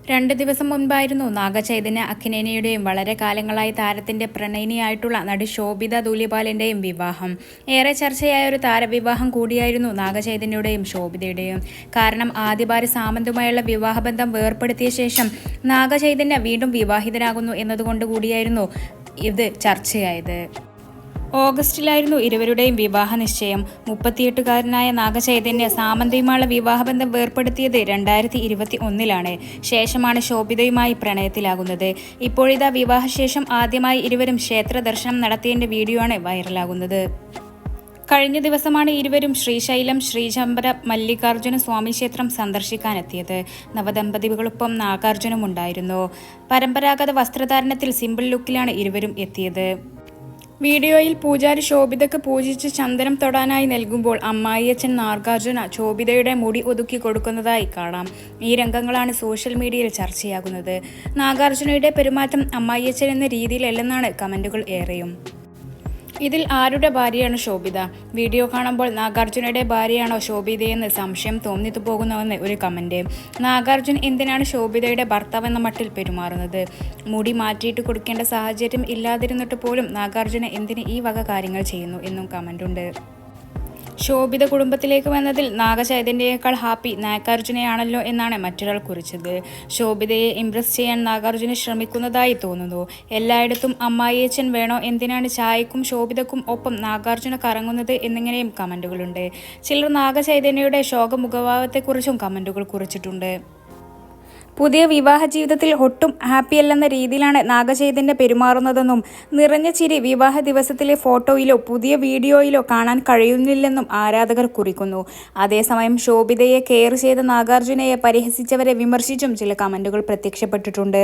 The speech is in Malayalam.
2 ദിവസം മുൻപായിരുന്നു നാഗചൈതന്യ അക്കിനേനിയുടെയും വളരെ കാലങ്ങളായി താരത്തിന്റെ പ്രണയിനിയായിട്ടുള്ള നടി ശോഭിത ധൂലിപാലിന്റെയും വിവാഹം. ഏറെ ചർച്ചയായ ഒരു താരവിവാഹം കൂടിയായിരുന്നു നാഗചൈതന്യയുടെയും ശോഭിതയുടെയും. കാരണം ആദ്യഭാര്യ സാമന്തുമായുള്ള വിവാഹബന്ധം വേർപ്പെടുത്തിയ ശേഷം നാഗചൈതന്യ വീണ്ടും വിവാഹിതനാകുന്നു എന്നതുകൊണ്ട് കൂടിയായിരുന്നു ഇത് ചർച്ചയായത്. ഓഗസ്റ്റിലായിരുന്നു ഇരുവരുടെയും വിവാഹ നിശ്ചയം. 38-കാരനായ നാഗചൈതന്യ സാമന്തയുമായുള്ള വിവാഹബന്ധം വേർപ്പെടുത്തിയത് 2021-ലാണ്. ശേഷമാണ് ശോഭിതയുമായി പ്രണയത്തിലാകുന്നത്. ഇപ്പോഴിതാ വിവാഹശേഷം ആദ്യമായി ഇരുവരും ക്ഷേത്ര ദർശനം നടത്തിയതിന്റെ വീഡിയോ ആണ് വൈറലാകുന്നത്. കഴിഞ്ഞ ദിവസമാണ് ഇരുവരും ശ്രീശൈലം ശ്രീചമ്പര മല്ലികാർജുന സ്വാമി ക്ഷേത്രം സന്ദർശിക്കാനെത്തിയത്. നവദമ്പതികൾക്കൊപ്പം നാഗാർജുനും ഉണ്ടായിരുന്നു. പരമ്പരാഗത വസ്ത്രധാരണത്തിൽ സിമ്പിൾ ലുക്കിലാണ് ഇരുവരും എത്തിയത്. വീഡിയോയിൽ പൂജാരി ശോഭിതയ്ക്ക് പൂജിച്ച് ചന്ദനം തൊടാനായി നൽകുമ്പോൾ അമ്മായിയച്ഛൻ നാഗാർജുന ശോഭിതയുടെ മുടി ഒതുക്കി കൊടുക്കുന്നതായി കാണാം. ഈ രംഗങ്ങളാണ് സോഷ്യൽ മീഡിയയിൽ ചർച്ചയാകുന്നത്. നാഗാർജുനയുടെ പെരുമാറ്റം അമ്മായിയച്ഛൻ എന്ന രീതിയിലല്ലെന്നാണ് കമന്റുകൾ ഏറെയും. ഇതിൽ ആരുടെ ഭാര്യയാണ് ശോഭിത? വീഡിയോ കാണുമ്പോൾ നാഗാർജുനയുടെ ഭാര്യയാണോ ശോഭിതയെന്ന് സംശയം തോന്നിത്തു പോകുന്നുവെന്ന് ഒരു കമന്റ്. നാഗാർജുൻ എന്തിനാണ് ശോഭിതയുടെ ഭർത്താവെന്ന മട്ടിൽ പെരുമാറുന്നത്? മുടി മാറ്റിയിട്ട് കൊടുക്കേണ്ട സാഹചര്യം ഇല്ലാതിരുന്നിട്ട് പോലും നാഗാർജുന എന്തിന് ഈ വക കാര്യങ്ങൾ ചെയ്യുന്നു എന്നും കമന്റുണ്ട്. ശോഭിത കുടുംബത്തിലേക്ക് വന്നതിൽ നാഗചൈതന്യയേക്കാൾ ഹാപ്പി നാഗാർജുനയാണല്ലോ എന്നാണ് മറ്റൊരാൾ കുറിച്ചത്. ശോഭിതയെ ഇംപ്രസ് ചെയ്യാൻ നാഗാർജുന ശ്രമിക്കുന്നതായി തോന്നുന്നു. എല്ലായിടത്തും അമ്മായിയച്ഛൻ വേണോ? എന്തിനാണ് ചായക്കും ശോഭിതക്കും ഒപ്പം നാഗാർജുന കറങ്ങുന്നത് എന്നിങ്ങനെയും കമന്റുകളുണ്ട്. ചിലർ നാഗചൈതന്യയുടെ ശോകമുഖഭാവത്തെക്കുറിച്ചും കമന്റുകൾ കുറിച്ചിട്ടുണ്ട്. പുതിയ വിവാഹ ജീവിതത്തിൽ ഒട്ടും ഹാപ്പിയല്ലെന്ന രീതിയിലാണ് നാഗചൈതന്യ പെരുമാറുന്നതെന്നും നിറഞ്ഞ ചിരി വിവാഹ ദിവസത്തിലെ ഫോട്ടോയിലോ പുതിയ വീഡിയോയിലോ കാണാൻ കഴിയുന്നില്ലെന്നും ആരാധകർ കുറിക്കുന്നു. അതേസമയം ശോഭിതയെ കെയർ ചെയ്ത നാഗാർജുനയെ പരിഹസിച്ചവരെ വിമർശിച്ചും ചില കമന്റുകൾ പ്രത്യക്ഷപ്പെട്ടിട്ടുണ്ട്.